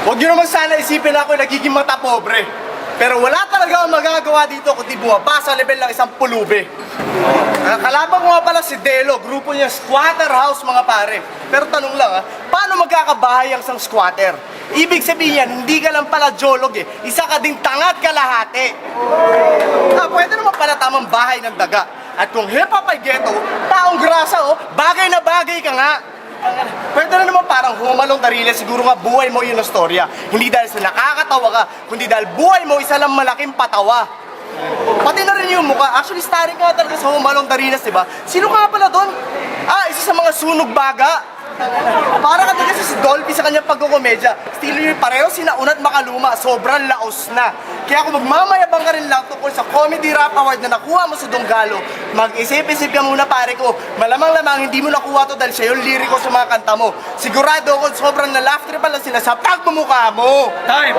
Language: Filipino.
Huwag nyo naman sana isipin na ako nagiging mata pobre. Pero wala talaga akong magagawa dito kundi bumaba sa level ng isang pulube. Kalaban ko nga pala si Delo, grupo niya Squatter House mga pare. Pero tanong lang paano magkakabahay ang isang squatter? Ibig sabihin yan, hindi ka lang pala geolog isa ka ding tangat kalahati. Pwede naman pala tamang bahay ng daga. At kung hip-hop ay ghetto, taong grasa bagay na bagay ka nga. Pwede na naman parang humalong darile, siguro nga buhay mo yun ang storya. Hindi dahil sa nakakatawa ka, kundi dahil buhay mo isa lang malaking patawa. Pati na rin yung mukha. Actually, starring ka talaga sa Humalong Darinas, diba? Sino ka pala doon? Isa sa mga sunog baga. Para ka talaga si Dolphy sa kanyang pagkukomedya. Estilo yun pareho sinaunat makaluma, sobrang laos na. Kaya kung magmamayabang ka rin lang tungkol sa Comedy Rap Award na nakuha mo sa Donggalo, mag-isip-isip ka muna pare ko. Malamang-lamang hindi mo nakuha to dahil siya yung liriko sa mga kanta mo. Sigurado ako sobrang na-laugh trip lang sila sa pagmumukha mo. Time!